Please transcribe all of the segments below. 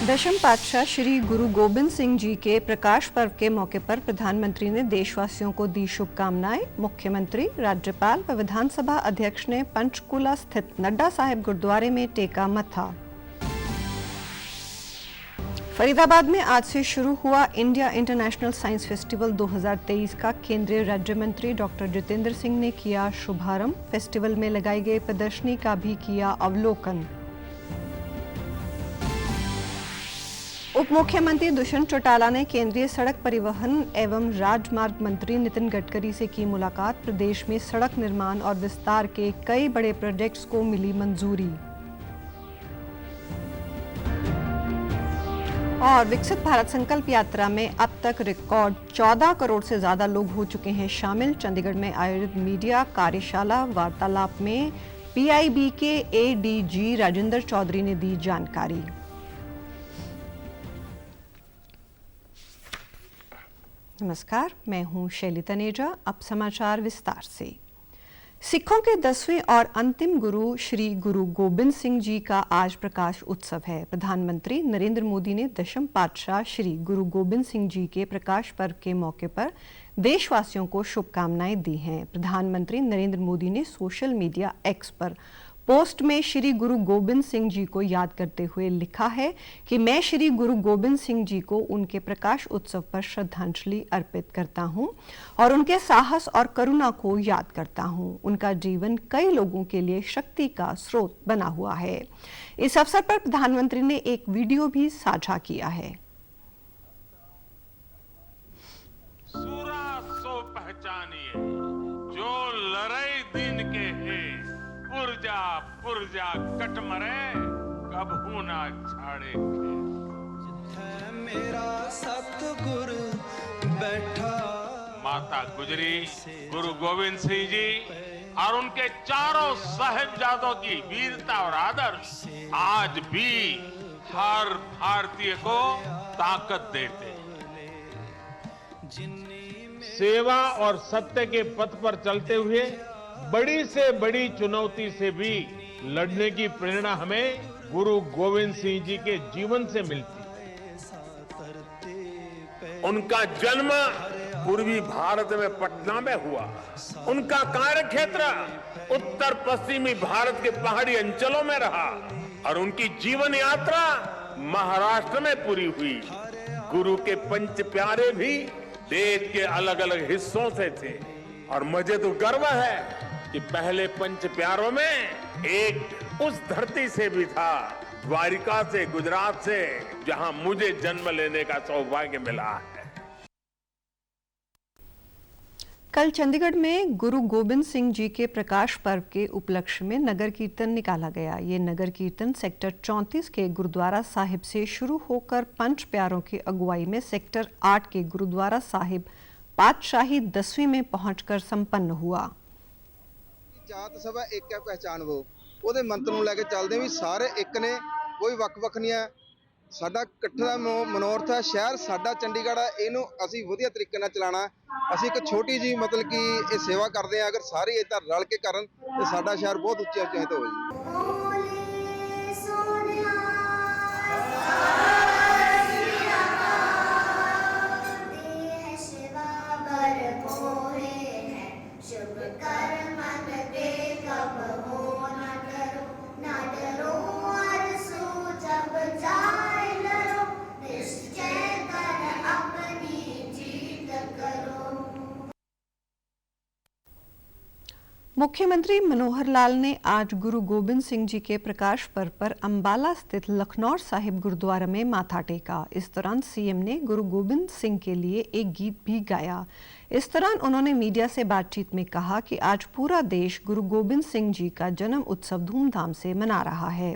दशम पातशाह श्री गुरु गोबिंद सिंह जी के प्रकाश पर्व के मौके पर प्रधानमंत्री ने देशवासियों को दी शुभकामनाएं। मुख्यमंत्री, राज्यपाल व विधानसभा अध्यक्ष ने पंचकूला स्थित नड्डा साहिब गुरुद्वारे में टेका मत्था। फरीदाबाद में आज से शुरू हुआ इंडिया इंटरनेशनल साइंस फेस्टिवल 2023 का केंद्रीय राज्य मंत्री डॉक्टर जितेंद्र सिंह ने किया शुभारंभ। फेस्टिवल में लगाई गई प्रदर्शनी का भी किया अवलोकन। उप मुख्यमंत्री दुष्यंत चौटाला ने केंद्रीय सड़क परिवहन एवं राजमार्ग मंत्री नितिन गडकरी से की मुलाकात। प्रदेश में सड़क निर्माण और विस्तार के कई बड़े प्रोजेक्ट्स को मिली मंजूरी। और विकसित भारत संकल्प यात्रा में अब तक रिकॉर्ड 14 करोड़ से ज्यादा लोग हो चुके हैं शामिल। चंडीगढ़ में आयोजित मीडिया कार्यशाला वार्तालाप में पीआईबी के एडीजी राजेंद्र चौधरी ने दी जानकारी। नमस्कार, मैं हूं शैली तनेजा। अब समाचार विस्तार से। सिखों के 10वें और अंतिम गुरु श्री गुरु गोबिंद सिंह जी का आज प्रकाश उत्सव है। प्रधानमंत्री नरेंद्र मोदी ने दशम पातशाह श्री गुरु गोबिंद सिंह जी के प्रकाश पर्व के मौके पर देशवासियों को शुभकामनाएं दी हैं। प्रधानमंत्री नरेंद्र मोदी ने सोशल मीडिया एक्स पर पोस्ट में श्री गुरु गोबिंद सिंह जी को याद करते हुए लिखा है कि मैं श्री गुरु गोबिंद सिंह जी को उनके प्रकाश उत्सव पर श्रद्धांजलि अर्पित करता हूं और उनके साहस और करुणा को याद करता हूं। उनका जीवन कई लोगों के लिए शक्ति का स्रोत बना हुआ है। इस अवसर पर प्रधानमंत्री ने एक वीडियो भी साझा किया है। सूरा सो पहचानिए जो लड़ाई दिन के है, पुरजा पुरजा कट मरे कबहू ना छाड़े है मेरा सतगुर बैठा। माता गुजरी गुरु गोविंद सिंह जी और उनके चारों साहिबजादों की वीरता और आदर्श आज भी हर भारतीय को ताकत देते हैं। सेवा और सत्य के पथ पर चलते हुए बड़ी से बड़ी चुनौती से भी लड़ने की प्रेरणा हमें गुरु गोविंद सिंह जी के जीवन से मिलती है। उनका जन्म पूर्वी भारत में पटना में हुआ। उनका कार्य क्षेत्र उत्तर पश्चिमी भारत के पहाड़ी अंचलों में रहा और उनकी जीवन यात्रा महाराष्ट्र में पूरी हुई। गुरु के पंच प्यारे भी देश के अलग अलग हिस्सों से थे और मुझे तो गर्व है कि पहले पंच प्यारों में एक उस धरती से भी था, द्वारिका से, गुजरात से, जहां मुझे जन्म लेने का सौभाग्य मिला है। कल चंडीगढ़ में गुरु गोबिंद सिंह जी के प्रकाश पर्व के उपलक्ष्य में नगर कीर्तन निकाला गया। ये नगर कीर्तन सेक्टर 34 के गुरुद्वारा साहिब से शुरू होकर पंच प्यारों की अगुवाई में सेक्टर 8 के गुरुद्वारा साहिब पातशाही 10वीं में पहुंचकर संपन्न हुआ। जात सब एक है पहचान वो ਉਹਦੇ ਮੰਤਰ ਨੂੰ ਲੈ ਕੇ ਚੱਲਦੇ ਵੀ ਸਾਰੇ ਇੱਕ ਨੇ, ਕੋਈ ਵੱਖ-ਵੱਖ ਨਹੀਂ ਹੈ। ਸਾਡਾ ਇਕੱਠਾ ਦਾ ਮਨੋਰਥ ਹੈ ਸ਼ਹਿਰ ਸਾਡਾ ਚੰਡੀਗੜ੍ਹ ਹੈ, ਇਹਨੂੰ ਅਸੀਂ ਵਧੀਆ ਤਰੀਕੇ ਨਾਲ ਚਲਾਉਣਾ। ਅਸੀਂ ਇੱਕ ਛੋਟੀ ਜੀ ਮਤਲਬ ਕਿ ਇਹ ਸੇਵਾ ਕਰਦੇ ਆ, ਅਗਰ ਸਾਰੇ ਇਦਾਂ ਰਲ ਕੇ ਕਰਨ ਤੇ ਸਾਡਾ ਸ਼ਹਿਰ ਬਹੁਤ ਉੱਚੇ ਉੱਚੇ ਤੇ ਹੋਵੇ। मुख्यमंत्री मनोहर लाल ने आज गुरु गोबिंद सिंह जी के प्रकाश पर्व पर अंबाला स्थित लखनौर साहिब गुरुद्वारा में माथा टेका। इस दौरान सीएम ने गुरु गोबिंद सिंह के लिए एक गीत भी गाया। इस दौरान उन्होंने मीडिया से बातचीत में कहा कि आज पूरा देश गुरु गोबिंद सिंह जी का जन्म उत्सव धूमधाम से मना रहा है।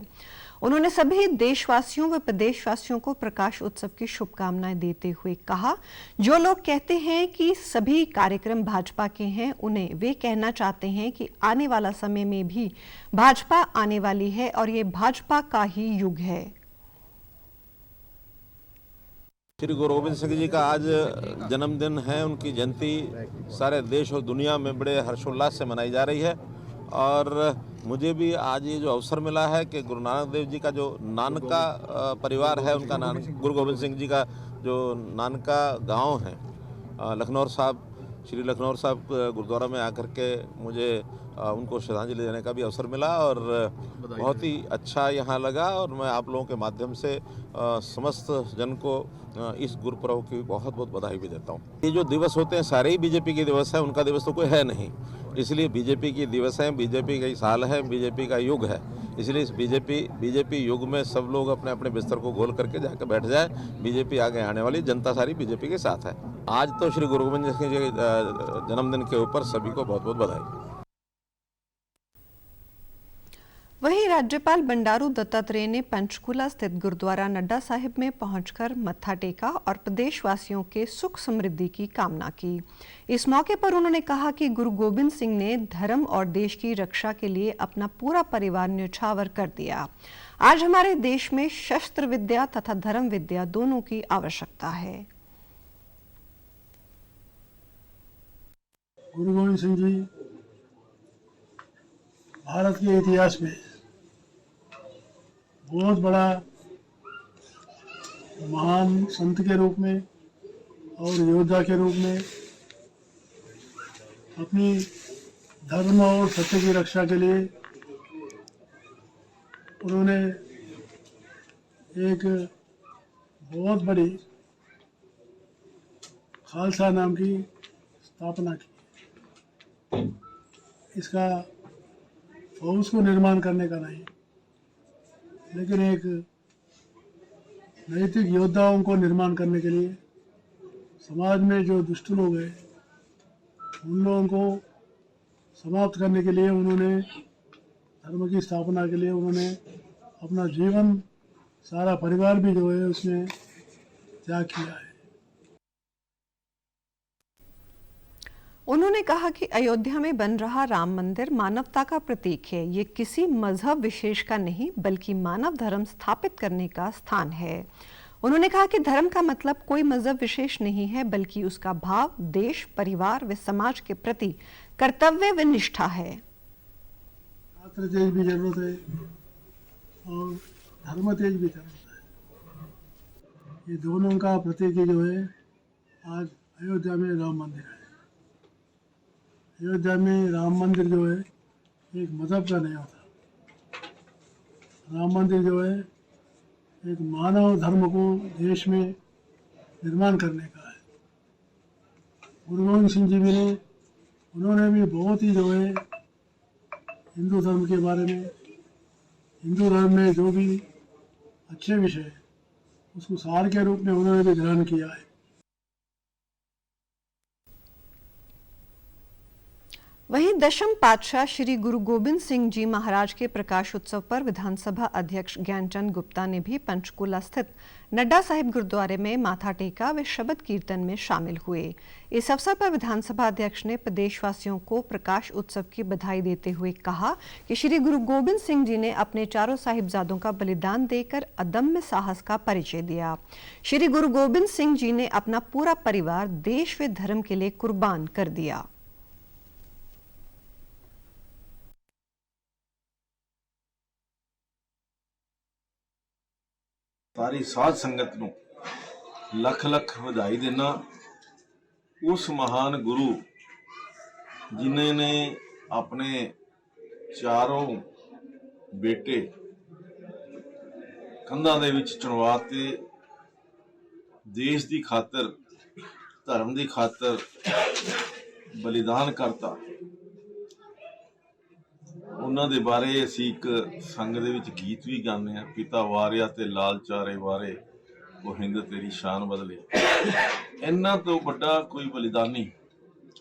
उन्होंने सभी देशवासियों व प्रदेशवासियों को प्रकाश उत्सव की शुभकामनाएं देते हुए कहा, जो लोग कहते हैं कि सभी कार्यक्रम भाजपा के हैं, उन्हें वे कहना चाहते हैं कि आने वाला समय में भी भाजपा आने वाली है और ये भाजपा का ही युग है। श्री गुरु गोबिंद सिंह जी का आज जन्मदिन है। उनकी जयंती सारे देश और दुनिया में बड़े हर्षोल्लास से मनाई जा रही है और मुझे भी आज ये जो अवसर मिला है कि गुरु नानक देव जी का जो नानका परिवार है, उनका गुरु गोबिंद सिंह जी का जो नानका गांव है लखनौर साहब, श्री लखनौर साहब गुरुद्वारा में आकर के मुझे उनको श्रद्धांजलि देने का भी अवसर मिला और बहुत ही अच्छा यहाँ लगा। और मैं आप लोगों के माध्यम से समस्त जन को इस गुरुपर्व की बहुत बहुत बधाई भी देता हूँ। ये जो दिवस होते हैं सारे ही बीजेपी के दिवस है, उनका दिवस तो कोई है नहीं, इसलिए बीजेपी की दिवस है, बीजेपी का ही साल है, बीजेपी का युग है। इसलिए इस बीजेपी युग में सब लोग अपने अपने बिस्तर को खोल करके जाकर बैठ जाए। बीजेपी आगे आने वाली, जनता सारी बीजेपी के साथ है। आज तो श्री गुरु गोबिंद सिंह जी के जन्मदिन के ऊपर सभी को बहुत बहुत बधाई। वहीं राज्यपाल बंडारू दत्तात्रेय ने पंचकूला स्थित गुरुद्वारा नड्डा साहिब में पहुंचकर मत्था टेका और प्रदेशवासियों के सुख समृद्धि की कामना की। इस मौके पर उन्होंने कहा कि गुरु गोबिंद सिंह ने धर्म और देश की रक्षा के लिए अपना पूरा परिवार न्यौछावर कर दिया। आज हमारे देश में शस्त्र विद्या तथा धर्म विद्या दोनों की आवश्यकता है। गुरु गोबिंद सिंह जी भारत के इतिहास में बहुत बड़ा महान संत के रूप में और योद्धा के रूप में अपनी धर्म और सत्य की रक्षा के लिए उन्होंने एक बहुत बड़ी खालसा नाम की स्थापना की। इसका फौज को निर्माण करने का नहीं, लेकिन एक नैतिक योद्धाओं को निर्माण करने के लिए समाज में जो दुष्ट लोग हैं उन लोगों को समाप्त करने के लिए उन्होंने धर्म की स्थापना के लिए उन्होंने अपना जीवन, सारा परिवार भी जो है उसमें त्याग किया है। उन्होंने कहा कि अयोध्या में बन रहा राम मंदिर मानवता का प्रतीक है। ये किसी मजहब विशेष का नहीं बल्कि मानव धर्म स्थापित करने का स्थान है। उन्होंने कहा कि धर्म का मतलब कोई मजहब विशेष नहीं है बल्कि उसका भाव देश, परिवार व समाज के प्रति कर्तव्य व निष्ठा है। छात्र तेज भी जरूरत है और धर्म तेज भी जरूरत है। ये दोनों का प्रतीक जो है आज अयोध्या में राम मंदिर है। अयोध्या में राम मंदिर जो है एक मजहब का नहीं होता। राम मंदिर जो है एक मानव धर्म को देश में निर्माण करने का है। गुरु गोबिंद सिंह जी भी ने उन्होंने भी बहुत ही जो है हिंदू धर्म के बारे में, हिंदू धर्म में जो भी अच्छे विषय है उसको सार के रूप में उन्होंने भी ग्रहण किया है। वहीं दशम पातशाह श्री गुरु गोबिंद सिंह जी महाराज के प्रकाश उत्सव पर विधानसभा अध्यक्ष ज्ञानचंद गुप्ता ने भी पंचकूला स्थित नड्डा साहिब गुरुद्वारे में माथा टेका व शबद कीर्तन में शामिल हुए। इस अवसर पर विधानसभा अध्यक्ष ने प्रदेशवासियों को प्रकाश उत्सव की बधाई देते हुए कहा कि श्री गुरु गोबिंद सिंह जी ने अपने चारों साहिबजादों का बलिदान देकर अदम्य साहस का परिचय दिया। श्री गुरु गोबिंद सिंह जी ने अपना पूरा परिवार देश व धर्म के लिए कुर्बान कर दिया। सारी साध संगत ਨੂੰ ਲੱਖ ਲੱਖ ਵਧਾਈ ਦੇਣਾ। उस महान गुरु जिन्होंने अपने चारों बेटे कंधां दे विच चुनवाते, देश की खातर, धर्म की खातर बलिदान करता। उन्हां दे बारे असीं एक संग दे विच गीत भी गाने हैं, पिता वारिया ते लाल चारे वारे, वो हिंद तेरी शान बदले। इन्ना तो बड़ा कोई बलिदानी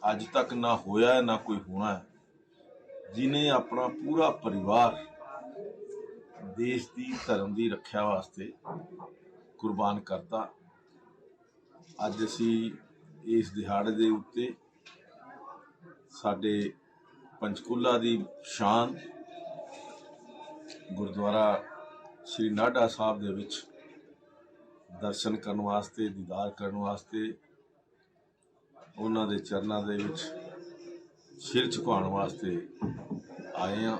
अज तक ना होया है ना कोई होना है, जिन्हें अपना पूरा परिवार देश की धर्म की रक्षा वास्ते कुर्बान करता। अज असी इस दिहाड़े दे उत्ते साडे पंचकूला दी शान गुरुद्वारा श्री नाडा साहब दे विच दर्शन करने वास्ते, दीदार करने वास्ते, उन्हां दे चरनां दे विच सिर झुकाउण वास्ते आए हैं।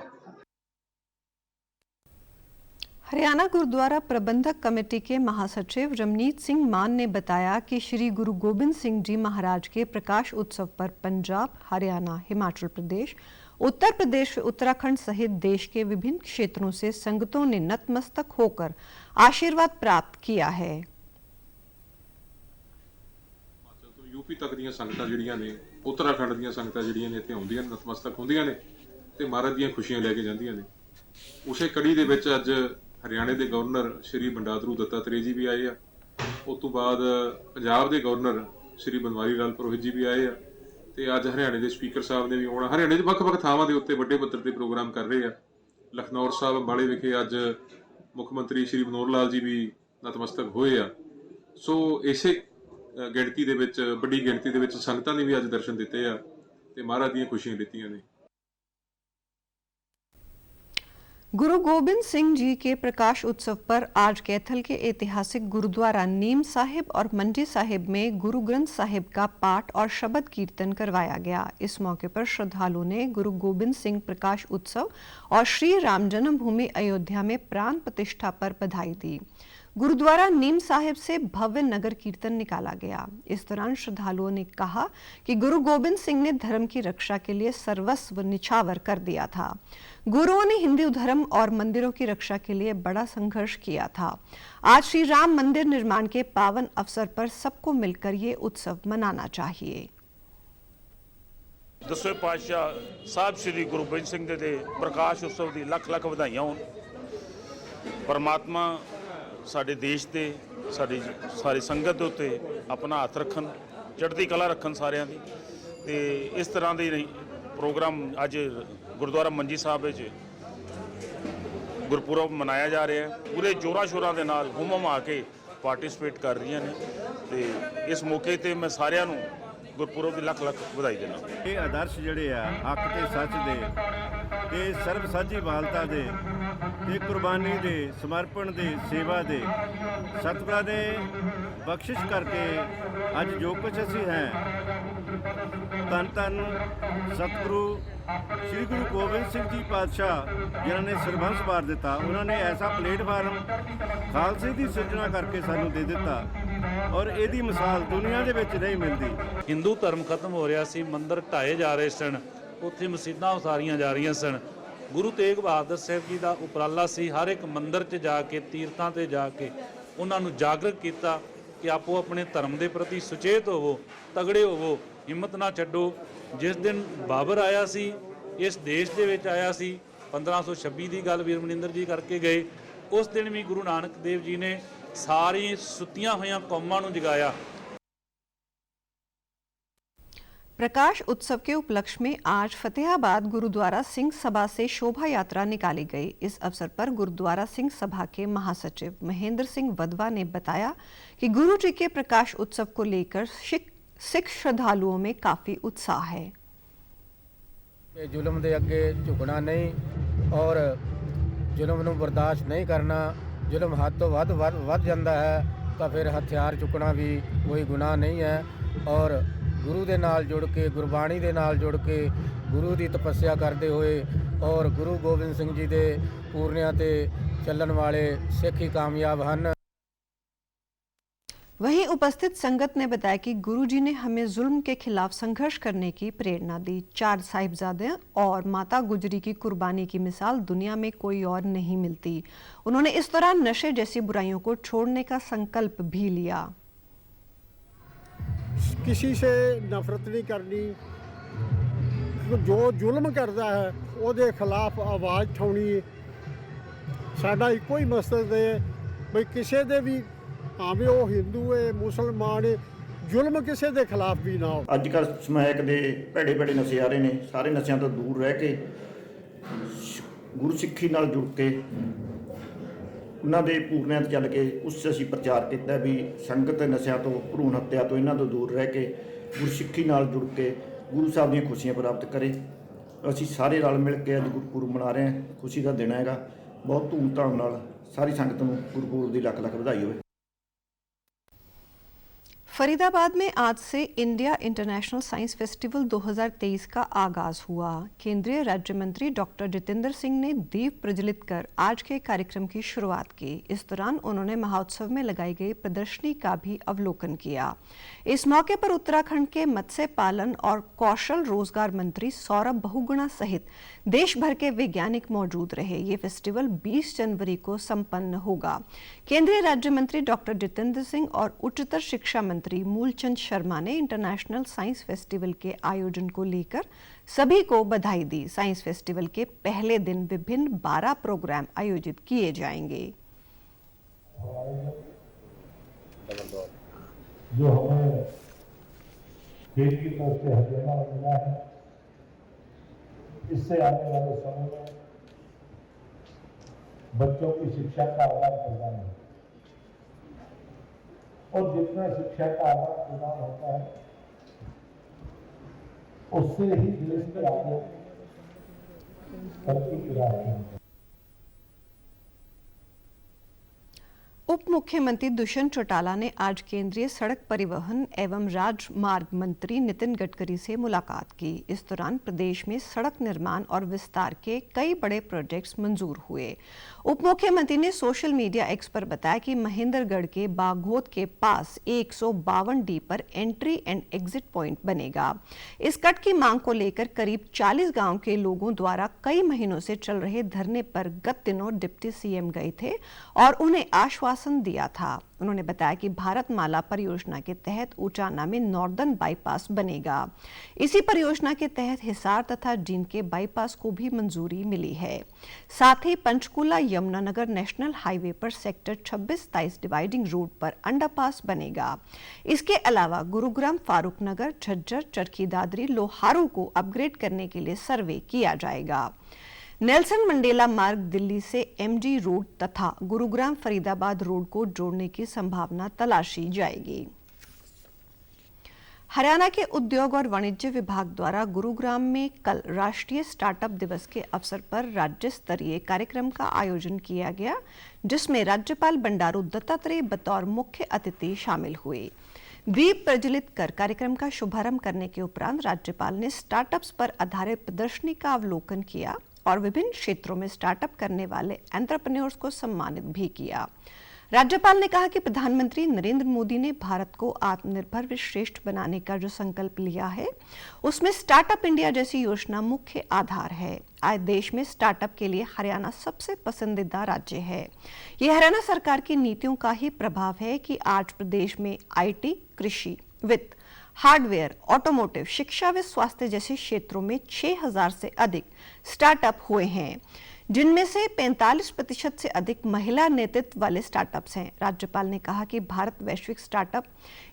हरियाणा गुरुद्वारा प्रबंधक कमेटी के महासचिव रमनीत सिंह मान ने बताया कि श्री गुरु गोबिंद सिंह जी महाराज के प्रकाश उत्सव पर पंजाब, हरियाणा, हिमाचल प्रदेश, उत्तर प्रदेश, उत्तराखंड सहित देश के विभिन्न क्षेत्रों से संगतों ने नतमस्तक होकर आशीर्वाद प्राप्त किया है। यूपी तक ਦੀਆਂ ਸੰਗਤਾਂ ਜਿਹੜੀਆਂ ਨੇ, ਉੱਤਰਾਖੰਡ ਦੀਆਂ ਸੰਗਤਾਂ ਜਿਹੜੀਆਂ ਨੇ ਇੱਥੇ ਆਉਂਦੀਆਂ ਨੇ, ਨਤਮਸਤਕ ਹੁੰਦੀਆਂ ਨੇ ਤੇ ਮਹਾਰਾਜ ਦੀਆਂ ਖੁਸ਼ੀਆਂ ਲੈ ਕੇ ਜਾਂਦੀਆਂ ਨੇ। ਉਸੇ ਕੜੀ ਦੇ ਵਿੱਚ ਅੱਜ ਹਰਿਆਣੇ ਦੇ ਗਵਰਨਰ ਸ਼੍ਰੀ ਬੰਡਾਰੂ ਦੱਤਾਤਰੇయ ਜੀ ਵੀ ਆਏ ਆ। ਉਸ ਤੋਂ ਬਾਅਦ ਪੰਜਾਬ ਦੇ ਗਵਰਨਰ ਸ਼੍ਰੀ ਬਨਵਾਰੀ ਲਾਲ ਪੁਰੋਹਿਤ ਜੀ ਵੀ ਆਏ ਆ ਤੇ ਅੱਜ ਹਰਿਆਣੇ ਦੇ ਸਪੀਕਰ ਸਾਹਿਬ ਨੇ ਵੀ ਆਉਣਾ। ਹਰਿਆਣੇ ਦੇ ਵੱਖ-ਵੱਖ ਥਾਵਾਂ ਦੇ ਉੱਤੇ ਵੱਡੇ ਪੱਧਰ ਤੇ ਪ੍ਰੋਗਰਾਮ ਕਰ ਰਹੇ ਆ। ਲਖਨੌਰ ਸਾਹਿਬ ਅੰਬਾਲੇ ਵਿਖੇ ਅੱਜ ਮੁੱਖ ਮੰਤਰੀ ਸ਼੍ਰੀ ਮਨੋਹਰ ਲਾਲ ਜੀ ਵੀ ਨਤਮਸਤਕ ਹੋਏ ਆ। ਸੋ ਇਸੇ ਗਿਣਤੀ ਦੇ ਵਿੱਚ, ਵੱਡੀ ਗਿਣਤੀ ਦੇ ਵਿੱਚ ਸੰਗਤਾਂ ਨੇ ਵੀ ਅੱਜ ਦਰਸ਼ਨ ਦਿੱਤੇ ਆ ਤੇ ਮਹਾਰਾਜ ਦੀਆਂ ਖੁਸ਼ੀਆਂ ਲਿੱਤੀਆਂ ਨੇ। गुरु गोबिंद सिंह जी के प्रकाश उत्सव पर आज कैथल के ऐतिहासिक गुरुद्वारा नीम साहिब और मंडी साहिब में गुरु ग्रंथ साहिब का पाठ और शबद कीर्तन करवाया गया। इस मौके पर श्रद्धालुओं ने गुरु गोबिंद सिंह प्रकाश उत्सव और श्री राम जन्मभूमि अयोध्या में प्राण प्रतिष्ठा पर बधाई दी। गुरुद्वारा नीम साहिब से भव्य नगर कीर्तन निकाला गया। इस दौरान श्रद्धालुओं ने कहा कि गुरु गोबिंद सिंह ने धर्म की रक्षा के लिए सर्वस्व निछावर कर दिया था। गुरुओं ने हिंदू धर्म और मंदिरों की रक्षा के लिए बड़ा संघर्ष किया था। आज श्री राम मंदिर निर्माण के पावन अवसर पर सबको मिलकर ये उत्सव मनाना चाहिए। 10वें पातशाह साहब श्री गुरु गोबिंद सिंह जी के प्रकाश उत्सव की लख लख बधाइयां होण। परमात्मा साडे देश ते सारी संगत दे उत्ते अपना हथ रखन, चढ़ती कला रखन सारियां दी। ते इस तरह दे प्रोग्राम अज गुरुद्वारा मंजी साहब विच गुरपुरब मनाया जा रहा है। पूरे जोरा शोरां दे नाल हुम-हुमा के पार्टिसिपेट कर रही ने ते इस मौके ते मैं सारियां नूं गुरपुरब की लख लख बधाई देना। ये आदर्श जिहड़े आ हक ते सच दे ते सर्व साझी वालता दे ते कुर्बानी दे, समर्पण दे, सेवा दे सतगुਰਾਂ ने बख्शिश करके अज जो कुछ असीं हैं धन धन सतगुरु श्री गुरु गोबिंद सिंह जी पातशाह जिन्होंने सरबंस वार दिता, उन्होंने ऐसा प्लेटफार्म खालसे की सिरजना करके सानू दे दिता और ਇਹਦੀ ਮਿਸਾਲ ਦੁਨੀਆ ਦੇ ਵਿੱਚ ਨਹੀਂ ਮਿਲਦੀ। ਹਿੰਦੂ ਧਰਮ ਖਤਮ ਹੋ ਰਿਹਾ ਸੀ, ਮੰਦਰ ਢਾਏ ਜਾ ਰਹੇ ਸਨ, ਉੱਥੇ ਮਸਜਿਦਾਂ ਉਸਾਰੀਆਂ ਜਾ ਰਹੀਆਂ ਸਨ। ਗੁਰੂ ਤੇਗ ਬਹਾਦਰ ਸਾਹਿਬ ਜੀ ਦਾ ਉਪਰਾਲਾ ਸੀ ਹਰ ਇੱਕ ਮੰਦਰ 'ਚ ਜਾ ਕੇ, ਤੀਰਥਾਂ 'ਤੇ ਜਾ ਕੇ ਉਹਨਾਂ ਨੂੰ ਜਾਗਰਤ ਕੀਤਾ ਕਿ ਆਪੋ ਆਪਣੇ ਧਰਮ ਦੇ ਪ੍ਰਤੀ ਸੁਚੇਤ ਹੋਵੋ, ਤਗੜੇ ਹੋਵੋ, ਹਿੰਮਤ ਨਾ ਛੱਡੋ। ਜਿਸ ਦਿਨ ਬਾਬਰ ਆਇਆ ਸੀ, ਇਸ ਦੇਸ਼ ਦੇ ਵਿੱਚ ਆਇਆ ਸੀ, 1526 ਦੀ ਗੱਲ ਵੀਰ ਮਨਿੰਦਰ ਜੀ ਕਰਕੇ ਗਏ, ਉਸ ਦਿਨ ਵੀ ਗੁਰੂ ਨਾਨਕ ਦੇਵ ਜੀ ਨੇ सारी सुतियां हुई कौमां नूं जगाया। प्रकाश उत्सव के उपलक्ष्य में आज फतेहाबाद गुरुद्वारा सिंह सभा से शोभा यात्रा निकाली गई। इस अवसर पर गुरुद्वारा सिंह सभा के महासचिव महेंद्र सिंह वधवा ने बताया कि गुरु जी के प्रकाश उत्सव को लेकर सिख श्रद्धालुओं में काफी उत्साह है। जुल्म दे अगे झुकना नहीं और जुल्म नूं बर्दाश्त नहीं करना। जुल्म हद तो वध जाता है तो फिर हथियार चुकना भी कोई गुनाह नहीं है। और गुरु दे नाल जुड़ के, गुरबाणी दे नाल जुड़ के, गुरु की तपस्या करते हुए और गुरु गोबिंद सिंह जी के पूर्णिया ते चलन वाले सिख ही कामयाब हैं। वहीं उपस्थित संगत ने बताया कि गुरुजी ने हमें जुल्म के खिलाफ संघर्ष करने की प्रेरणा दी। 4 साहिबजादे और माता गुजरी की कुर्बानी की मिसाल दुनिया में कोई और नहीं मिलती। उन्होंने इस दौरान नशे जैसी बुराइयों को छोड़ने का संकल्प भी लिया। किसी से नफरत नहीं करनी, जो जुल्म करता है ਉਹਦੇ खिलाफ आवाज़ उठानी। साडा इको ही मकसद है बई किसी दे भी भावें वो हिंदू है, मुसलमान है, जुल्म किसी के खिलाफ भी ना हो। अजकल ਸਮੈਕ ਦੇ ਭੈੜੇ ਭੈੜੇ ਨਸ਼ੇ ਆ ਰਹੇ ਨੇ, ਸਾਰੇ ਨਸ਼ਿਆਂ ਤੋਂ ਦੂਰ ਰਹਿ ਕੇ ਗੁਰੂ ਸਿੱਖੀ ਨਾਲ ਜੁੜ ਕੇ ਉਹਨਾਂ ਦੇ ਪੂਰਨਿਆਂ 'ਤੇ ਚੱਲ ਕੇ ਉਸ ਅਸੀਂ ਪ੍ਰਚਾਰ ਕੀਤਾ ਵੀ ਸੰਗਤ ਨਸ਼ਿਆਂ ਤੋਂ, ਭਰੂਣ ਹੱਤਿਆ ਤੋਂ ਇਹਨਾਂ ਤੋਂ ਦੂਰ ਰਹਿ ਕੇ ਗੁਰੂ ਸਿੱਖੀ ਨਾਲ ਜੁੜ ਕੇ ਗੁਰੂ ਸਾਹਿਬ ਦੀਆਂ ਖੁਸ਼ੀਆਂ ਪ੍ਰਾਪਤ ਕਰੇ। ਅਸੀਂ ਸਾਰੇ ਰਲ ਮਿਲ ਕੇ ਅੱਜ ਗੁਰਪੁਰਬ ਮਨਾ ਰਹੇ ਹਾਂ। ਖੁਸ਼ੀ ਦਾ ਦਿਨ ਹੈਗਾ। ਬਹੁਤ ਧੂਮਧਾਮ ਨਾਲ ਸਾਰੀ ਸੰਗਤ ਨੂੰ ਗੁਰਪੁਰਬ ਦੀ ਲੱਖ ਲੱਖ ਵਧਾਈ ਹੋਵੇ। फरीदाबाद में आज से इंडिया इंटरनेशनल साइंस फेस्टिवल 2023 का आगाज हुआ। केंद्रीय राज्य मंत्री डॉक्टर जितेंद्र सिंह ने दीप प्रज्वलित कर आज के कार्यक्रम की शुरुआत की। इस दौरान उन्होंने महोत्सव में लगाई गई प्रदर्शनी का भी अवलोकन किया। इस मौके पर उत्तराखंड के मत्स्य पालन और कौशल रोजगार मंत्री सौरभ बहुगुणा सहित देश भर के वैज्ञानिक मौजूद रहे। ये फेस्टिवल 20 जनवरी को संपन्न होगा। केंद्रीय राज्य मंत्री डॉक्टर जितेंद्र सिंह और उच्चतर शिक्षा मंत्री मूलचंद शर्मा ने इंटरनेशनल साइंस फेस्टिवल के आयोजन को लेकर सभी को बधाई दी। साइंस फेस्टिवल के पहले दिन विभिन्न 12 प्रोग्राम आयोजित किए जाएंगे। जो हमें खेल की तरफ से हरियाणा मिला है, इससे आने वाले समय में बच्चों की शिक्षा का आधार प्रदान है और जितना शिक्षा का आधार प्रदान होता है उससे ही देश के आगे तरक्की की राह है। उप मुख्यमंत्री दुष्यंत चौटाला ने आज केंद्रीय सड़क परिवहन एवं राजमार्ग मंत्री नितिन गडकरी से मुलाकात की। इस दौरान प्रदेश में सड़क निर्माण और विस्तार के कई बड़े प्रोजेक्ट्स मंजूर हुए। उप मुख्यमंत्री ने सोशल मीडिया एक्स पर बताया कि महेंद्रगढ़ के बाघोद के पास 152D पर एंट्री एंड एग्जिट पॉइंट बनेगा। इस कट की मांग को लेकर करीब 40 गांव के लोगों द्वारा कई महीनों से चल रहे धरने पर गत दिनों डिप्टी सीएम गए थे और उन्हें आश्वासन दिया था। उन्होंने बताया कि भारतमाला परियोजना के तहत उचाना में नॉर्दर्न बाईपास बनेगा। इसी परियोजना के तहत हिसार तथा जींद के बाईपास को भी मंजूरी मिली है। साथ ही पंचकूला यमुनानगर नेशनल हाईवे पर सेक्टर 26-27 डिवाइडिंग रोड पर अंडरपास बनेगा। इसके अलावा गुरुग्राम फारूकनगर झज्जर चरखी दादरी लोहारू को अपग्रेड करने के लिए सर्वे किया जाएगा। नेल्सन मंडेला मार्ग दिल्ली से एमजी रोड तथा गुरुग्राम फरीदाबाद रोड को जोड़ने की संभावना तलाशी जाएगी। हरियाणा के उद्योग और वाणिज्य विभाग द्वारा गुरुग्राम में कल राष्ट्रीय स्टार्टअप दिवस के अवसर पर राज्य स्तरीय कार्यक्रम का आयोजन किया गया, जिसमें राज्यपाल बंडारू दत्तात्रेय बतौर मुख्य अतिथि शामिल हुए। दीप प्रज्वलित कर कार्यक्रम का शुभारंभ करने के उपरांत राज्यपाल ने स्टार्टअप्स पर आधारित प्रदर्शनी का अवलोकन किया और विभिन्न क्षेत्रों में स्टार्टअप करने वाले एंटरप्रेन्योर्स को सम्मानित भी किया। राज्यपाल ने कहा कि प्रधानमंत्री नरेंद्र मोदी ने भारत को आत्मनिर्भर व श्रेष्ठ बनाने का जो संकल्प लिया है, उसमें स्टार्टअप इंडिया जैसी योजना मुख्य आधार है। आज देश में स्टार्टअप के लिए हरियाणा सबसे पसंदीदा राज्य है। यह हरियाणा सरकार की नीतियों का ही प्रभाव है कि आज प्रदेश में आईटी, कृषि, वित्त, हार्डवेयर, ऑटोमोटिव, शिक्षा व स्वास्थ्य जैसे क्षेत्रों में 6000 से अधिक स्टार्टअप हुए हैं, जिनमें से 45% से अधिक महिला नेतृत्व वाले स्टार्टअप्स हैं। राज्यपाल ने कहा कि भारत वैश्विक स्टार्टअप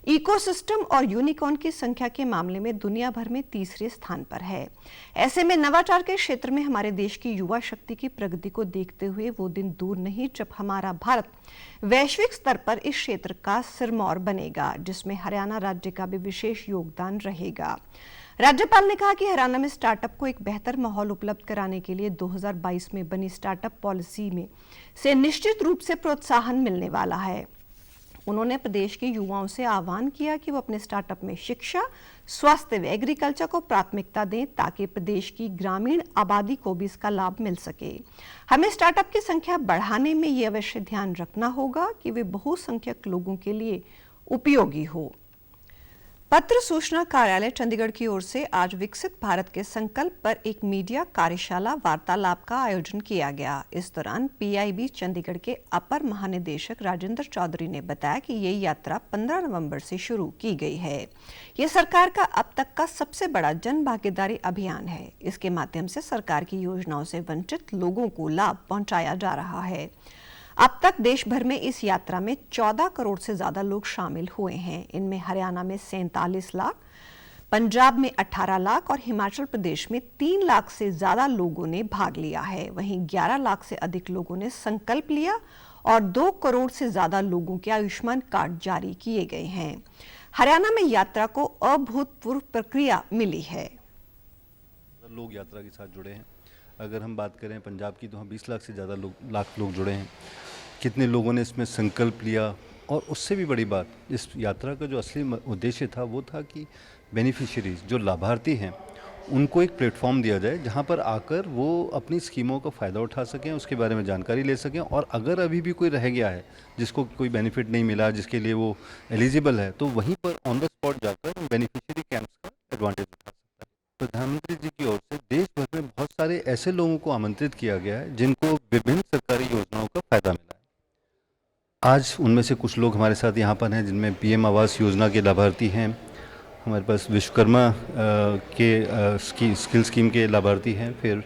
इकोसिस्टम और यूनिकॉर्न की संख्या के मामले में दुनिया भर में तीसरे स्थान पर है। ऐसे में नवाचार के क्षेत्र में हमारे देश की युवा शक्ति की प्रगति को देखते हुए वो दिन दूर नहीं जब हमारा भारत वैश्विक स्तर पर इस क्षेत्र का सिरमौर बनेगा, जिसमें हरियाणा राज्य का भी विशेष योगदान रहेगा। राज्यपाल ने कहा कि हरियाणा में स्टार्टअप को एक बेहतर माहौल उपलब्ध कराने के लिए 2022 में बनी स्टार्टअप पॉलिसी में से निश्चित रूप से प्रोत्साहन मिलने वाला है। उन्होंने प्रदेश के युवाओं से आह्वान किया कि वो अपने स्टार्टअप में शिक्षा, स्वास्थ्य व एग्रीकल्चर को प्राथमिकता दें ताकि प्रदेश की ग्रामीण आबादी को भी इसका लाभ मिल सके। हमें स्टार्टअप की संख्या बढ़ाने में ये अवश्य ध्यान रखना होगा कि वे बहुसंख्यक लोगों के लिए उपयोगी हो। पत्र सूचना कार्यालय चंडीगढ़ की ओर से आज विकसित भारत के संकल्प पर एक मीडिया कार्यशाला वार्तालाप का आयोजन किया गया। इस दौरान पीआईबी चंडीगढ़ के अपर महानिदेशक राजेंद्र चौधरी ने बताया कि ये यात्रा 15 नवंबर से शुरू की गई है। ये सरकार का अब तक का सबसे बड़ा जन भागीदारी अभियान है। इसके माध्यम से सरकार की योजनाओं से वंचित लोगों को लाभ पहुंचाया जा रहा है। अब तक देश भर में इस यात्रा में 14 करोड़ से ज्यादा लोग शामिल हुए हैं। इनमें हरियाणा में 47 लाख, पंजाब में 18 लाख और हिमाचल प्रदेश में 3 लाख से ज्यादा लोगों ने भाग लिया है। वहीं 11 लाख से अधिक लोगों ने संकल्प लिया और 2 करोड़ से ज्यादा लोगों के आयुष्मान कार्ड जारी किए गए हैं। हरियाणा में यात्रा को अभूतपूर्व प्रक्रिया मिली है। लोग यात्रा के साथ जुड़े हैं। अगर हम बात करें पंजाब की तो हम 20 लाख से ज़्यादा लाख लोग जुड़े हैं। कितने लोगों ने इसमें संकल्प लिया, और उससे भी बड़ी बात, इस यात्रा का जो असली उद्देश्य था वो था कि बेनिफिशियरीज जो लाभार्थी हैं उनको एक प्लेटफॉर्म दिया जाए जहां पर आकर वो अपनी स्कीमों का फ़ायदा उठा सकें, उसके बारे में जानकारी ले सकें, और अगर अभी भी कोई रह गया है जिसको कोई बेनिफिट नहीं मिला, जिसके लिए वो एलिजिबल है, तो वहीं पर ऑन द स्पॉट जाकर बेनिफिशियरी कैंप्स का एडवांटेज उठा सकता है। प्रधानमंत्री जी की ओर से देश भर में बहुत सारे ऐसे लोगों को आमंत्रित किया गया है जिनको विभिन्न सरकारी योजनाओं का फ़ायदा मिला है। आज उनमें से कुछ लोग हमारे साथ यहाँ पर हैं जिनमें PM आवास योजना के लाभार्थी हैं, हमारे पास विश्वकर्मा के स्किल स्कीम के लाभार्थी हैं, फिर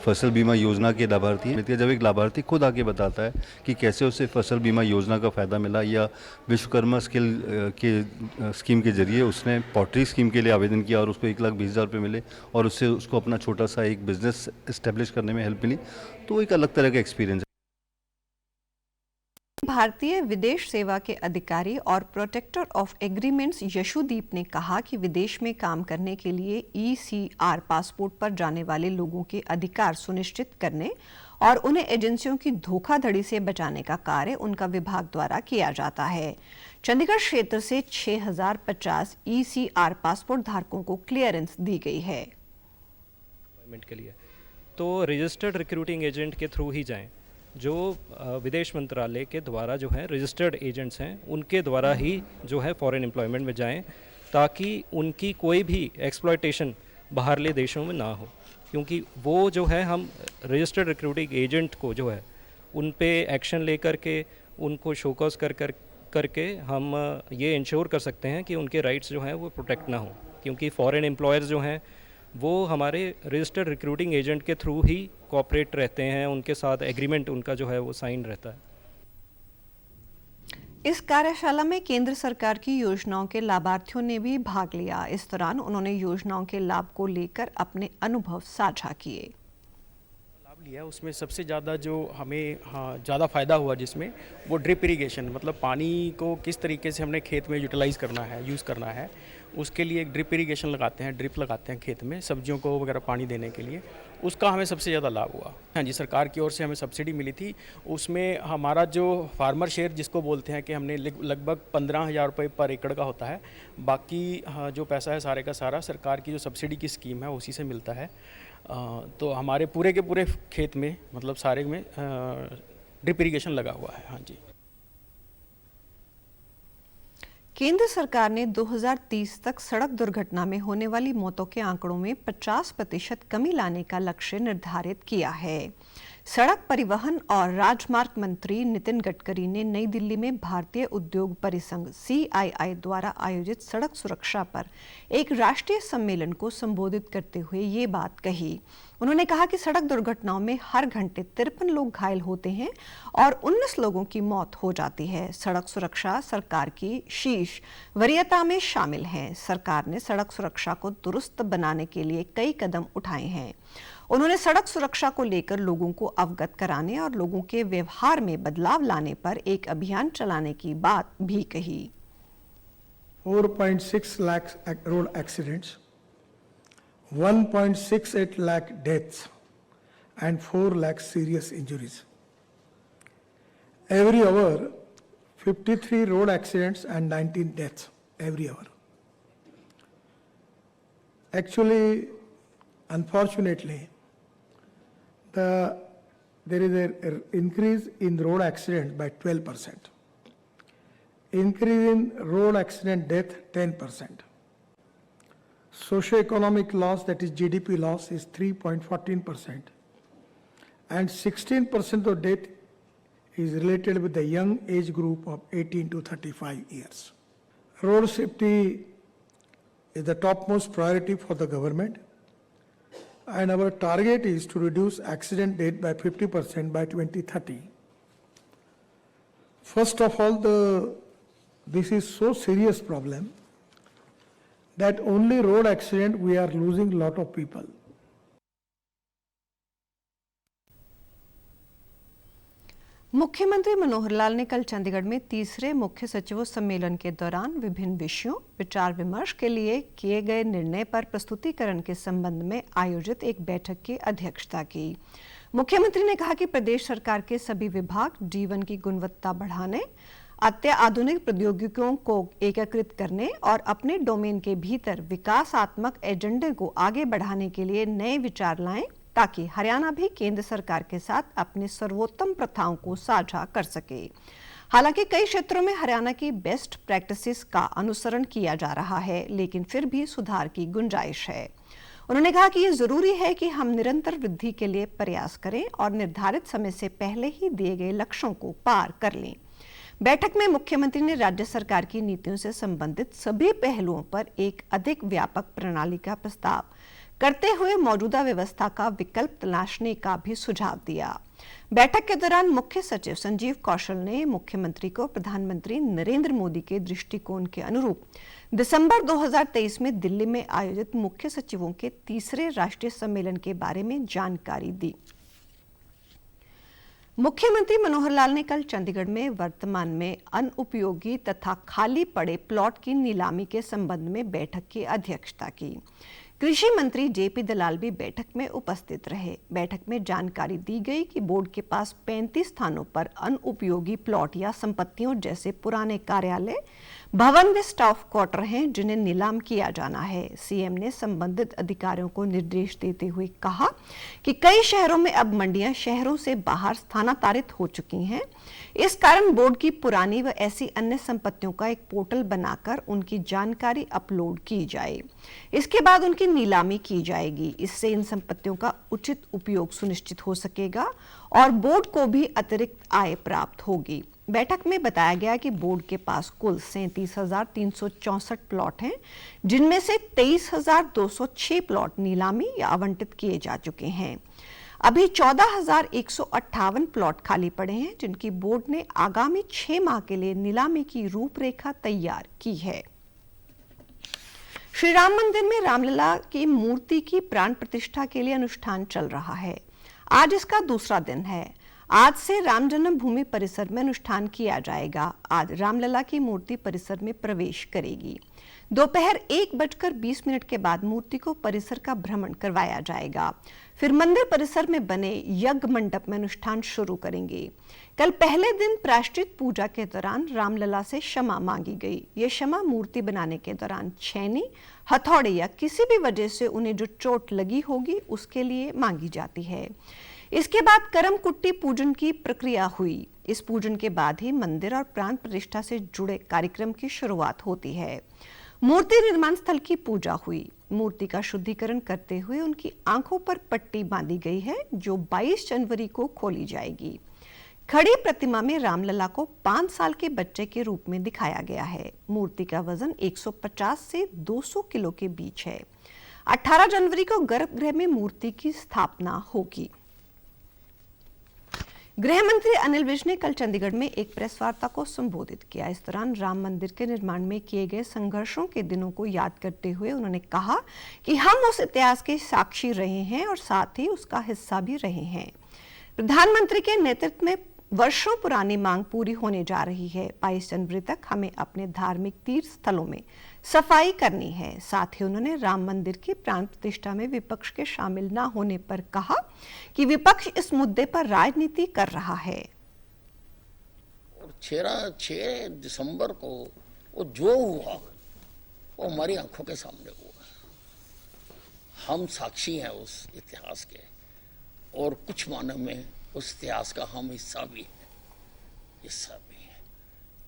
फसल बीमा योजना के लाभार्थी हैं। जब एक लाभार्थी खुद आके बताता है कि कैसे उसे फसल बीमा योजना का फ़ायदा मिला, या विश्वकर्मा स्किल के स्कीम के जरिए उसने पॉटरी स्कीम के लिए आवेदन किया और उसको 1,20,000 रुपये मिले और उससे उसको अपना छोटा सा एक बिज़नेस इस्टेब्लिश करने में हेल्प मिली, तो एक अलग तरह का एक्सपीरियंस है। भारतीय विदेश सेवा के अधिकारी और प्रोटेक्टर ऑफ एग्रीमेंट्स यशुदीप ने कहा कि विदेश में काम करने के लिए ECR पासपोर्ट पर जाने वाले लोगों के अधिकार सुनिश्चित करने और उन्हें एजेंसियों की धोखाधड़ी से बचाने का कार्य उनका विभाग द्वारा किया जाता है। चंडीगढ़ क्षेत्र से 6,050 ECR पासपोर्ट धारकों को क्लियरेंस दी गई है। के लिए तो रजिस्टर्ड रिक्रूटिंग एजेंट के थ्रू ही जाएं। जो विदेश मंत्रालय के द्वारा जो है रजिस्टर्ड एजेंट्स हैं उनके द्वारा ही जो है फॉरेन एम्प्लॉयमेंट में जाएं, ताकि उनकी कोई भी एक्सप्लॉयटेशन बाहरले देशों में ना हो, क्योंकि वो जो है हम रजिस्टर्ड रिक्रूटिंग एजेंट को जो है उन पे एक्शन ले करके उनको शोकॉज करके हम ये इंश्योर कर सकते हैं कि उनके राइट्स जो हैं वो प्रोटेक्ट ना हो, क्योंकि फॉरेन एम्प्लॉयर्स जो हैं वो हमारे रजिस्टर्ड रिक्रूटिंग एजेंट के थ्रू ही कोऑपरेट रहते हैं, उनके साथ एग्रीमेंट उनका जो है वो साइन रहता है। इस कार्यशाला में केंद्र सरकार की योजनाओं के लाभार्थियों ने भी भाग लिया। इस दौरान उन्होंने योजनाओं के लाभ को लेकर अपने अनुभव साझा किए। लाभ लिया उसमें सबसे ज़्यादा जो हमें ज़्यादा फ़ायदा हुआ जिसमें वो ड्रिप इरिगेशन, मतलब पानी को किस तरीके से हमने खेत में यूटिलाइज़ करना है, यूज़ करना है, उसके लिए एक ड्रिप इरिगेशन लगाते हैं, ड्रिप लगाते हैं खेत में सब्जियों को वगैरह पानी देने के लिए, उसका हमें सबसे ज़्यादा लाभ हुआ। हाँ जी, सरकार की ओर से हमें सब्सिडी मिली थी, उसमें हमारा जो फार्मर शेयर जिसको बोलते हैं कि हमने लगभग 15,000 रुपये पर एकड़ का होता है, बाकी जो पैसा है सारे का सारा सरकार की जो सब्सिडी की स्कीम है उसी से मिलता है। तो हमारे पूरे के पूरे खेत में मतलब सारे में ड्रिप इरिगेशन लगा हुआ है। हाँ जी। केंद्र सरकार ने 2030 तक सड़क दुर्घटना में होने वाली मौतों के आंकड़ों में 50% कमी लाने का लक्ष्य निर्धारित किया है। सड़क परिवहन और राजमार्ग मंत्री नितिन गडकरी ने नई दिल्ली में भारतीय उद्योग परिसंघ CII द्वारा आयोजित सड़क सुरक्षा पर एक राष्ट्रीय सम्मेलन को संबोधित करते हुए ये बात कही। उन्होंने कहा कि सड़क दुर्घटनाओं में हर घंटे 53 लोग घायल होते हैं और 19 लोगों की मौत हो जाती है। सड़क सुरक्षा सरकार की शीर्ष वरीयता में शामिल है। सरकार ने सड़क सुरक्षा को दुरुस्त बनाने के लिए कई कदम उठाए हैं। उन्होंने सड़क सुरक्षा को लेकर लोगों को अवगत कराने और लोगों के व्यवहार में बदलाव लाने पर एक अभियान चलाने की बात भी कही। 4.6 lakh road accidents, 1.68 lakh deaths and 4 lakh serious injuries. Every hour, 53 road accidents and 19 deaths every hour. Actually, unfortunately, there is an increase in road accident by 12%. Increase in road accident death 10%. Socio-economic loss, that is GDP loss, is 3.14%, and 16% of death is related with the young age group of 18 to 35 years. Road safety is the topmost priority for the government, and our target is to reduce accident death by 50% by 2030. First of all, this is so serious problem that only road accident we are losing lot of people. मुख्यमंत्री मनोहर लाल ने कल चंडीगढ़ में तीसरे मुख्य सचिवों सम्मेलन के दौरान विभिन्न विषयों विचार विमर्श के लिए किए गए निर्णय पर प्रस्तुतिकरण के संबंध में आयोजित एक बैठक की अध्यक्षता की। मुख्यमंत्री ने कहा कि प्रदेश सरकार के सभी विभाग जीवन की गुणवत्ता बढ़ाने, अत्याधुनिक प्रौद्योगिकियों को एकीकृत करने और अपने डोमेन के भीतर विकासात्मक एजेंडे को आगे बढ़ाने के लिए नए विचार लाएं, ताकि हरियाणा भी केंद्र सरकार के साथ अपनी सर्वोत्तम प्रथाओं को साझा कर सके। हालांकि कई क्षेत्रों में हरियाणा की बेस्ट प्रैक्टिसेस का अनुसरण किया जा रहा है, लेकिन फिर भी सुधार की गुंजाइश है। उन्होंने कहा कि ये जरूरी है कि हम निरंतर वृद्धि के लिए प्रयास करें और निर्धारित समय से पहले ही दिए गए लक्ष्यों को पार कर लें। बैठक में मुख्यमंत्री ने राज्य सरकार की नीतियों से संबंधित सभी पहलुओं पर एक अधिक व्यापक प्रणाली का प्रस्ताव करते हुए मौजूदा व्यवस्था का विकल्प तलाशने का भी सुझाव दिया। बैठक के दौरान मुख्य सचिव संजीव कौशल ने मुख्यमंत्री को प्रधानमंत्री नरेंद्र मोदी के दृष्टिकोण के अनुरूप दिसंबर 2023 में दिल्ली में आयोजित मुख्य सचिवों के तीसरे राष्ट्रीय सम्मेलन के बारे में जानकारी दी। मुख्यमंत्री मनोहर लाल ने कल चंडीगढ़ में वर्तमान में अनुपयोगी तथा खाली पड़े प्लॉट की नीलामी के संबंध में बैठक की अध्यक्षता की। कृषि मंत्री जेपी दलाल भी बैठक में उपस्थित रहे। बैठक में जानकारी दी गई कि बोर्ड के पास 35 स्थानों पर अनुपयोगी प्लॉट या संपत्तियों जैसे पुराने कार्यालय, भवन व स्टाफ क्वार्टर हैं, जिन्हें नीलाम किया जाना है। सीएम ने संबंधित अधिकारियों को निर्देश देते हुए कहा कि कई शहरों में अब मंडियां शहरों से बाहर स्थानांतरित हो चुकी हैं। इस कारण बोर्ड की पुरानी व ऐसी अन्य संपत्तियों का एक पोर्टल बनाकर उनकी जानकारी अपलोड की जाए। इसके बाद उनकी नीलामी की जाएगी। इससे इन संपत्तियों का उचित उपयोग सुनिश्चित हो सकेगा और बोर्ड को भी अतिरिक्त आय प्राप्त होगी। बैठक में बताया गया कि बोर्ड के पास कुल 37,364 प्लॉट हैं, जिनमें से 23,206 प्लॉट नीलामी या आवंटित किए जा चुके हैं। अभी 14,158 प्लॉट खाली पड़े हैं, जिनकी बोर्ड ने आगामी 6 माह के लिए नीलामी की रूपरेखा तैयार की है। श्री राम मंदिर में रामलला की मूर्ति की प्राण प्रतिष्ठा के लिए अनुष्ठान चल रहा है। आज इसका दूसरा दिन है। आज से राम जन्मभूमि परिसर में अनुष्ठान किया जाएगा। आज रामलला की मूर्ति परिसर में प्रवेश करेगी। दोपहर 1:20 के बाद मूर्ति को परिसर का भ्रमण करवाया जाएगा। फिर मंदिर परिसर में बने यज्ञ मंडप में अनुष्ठान शुरू करेंगे। कल पहले दिन प्रायश्चित पूजा के दौरान रामलला से क्षमा मांगी गई। ये क्षमा मूर्ति बनाने के दौरान छेनी, हथौड़े या किसी भी वजह से उन्हें जो चोट लगी होगी उसके लिए मांगी जाती है। इसके बाद करम कुट्टी पूजन की प्रक्रिया हुई। इस पूजन के बाद ही मंदिर और प्राण प्रतिष्ठा से जुड़े कार्यक्रम की शुरुआत होती है। मूर्ति निर्माण स्थल की पूजा हुई। मूर्ति का शुद्धिकरण करते हुए उनकी आंखों पर पट्टी बांधी गई है, जो 22 जनवरी को खोली जाएगी। खड़ी प्रतिमा में रामलला को 5 साल के बच्चे के रूप में दिखाया गया है। मूर्ति का वजन 150 से 200 किलो के बीच है। 18 जनवरी को गर्भगृह में मूर्ति की स्थापना होगी। गृह मंत्री अनिल विज ने कल चंडीगढ़ में एक प्रेस वार्ता को संबोधित किया। इस दौरान राम मंदिर के निर्माण में किए गए संघर्षों के दिनों को याद करते हुए उन्होंने कहा कि हम उस इतिहास के साक्षी रहे हैं और साथ ही उसका हिस्सा भी रहे हैं। प्रधानमंत्री के नेतृत्व में वर्षों पुरानी मांग पूरी होने जा रही है। 22 जनवरी तक हमें अपने धार्मिक तीर्थ स्थलों में सफाई करनी है। साथ ही उन्होंने राम मंदिर की प्राण प्रतिष्ठा में विपक्ष के शामिल न होने पर कहा कि विपक्ष इस मुद्दे पर राजनीति कर रहा है। और 6 दिसंबर को वो जो हुआ वो हमारी आंखों के सामने हुआ। हम साक्षी हैं उस इतिहास के, और कुछ मानव में उस इतिहास का हम हिस्सा भी है।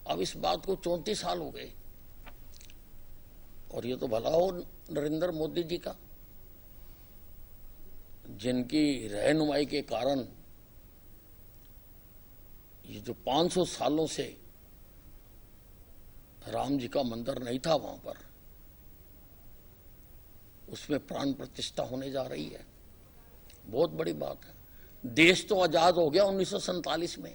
अब इस बात को 34 साल हो गए, और ये तो भला हो नरेंद्र मोदी जी का, जिनकी रहनुमाई के कारण ये जो 500 सालों से राम जी का मंदिर नहीं था वहां पर, उसमें प्राण प्रतिष्ठा होने जा रही है। बहुत बड़ी बात है। देश तो आजाद हो गया 1947 में,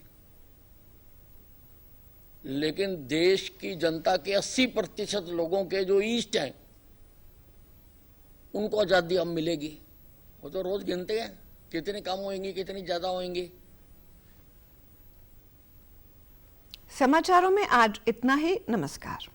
लेकिन देश की जनता के 80% लोगों के जो ईस्ट हैं उनको आजादी अब मिलेगी। वो तो रोज गिनते हैं कितनी कम होंगी, कितनी ज्यादा होंगी। समाचारों में आज इतना ही। नमस्कार।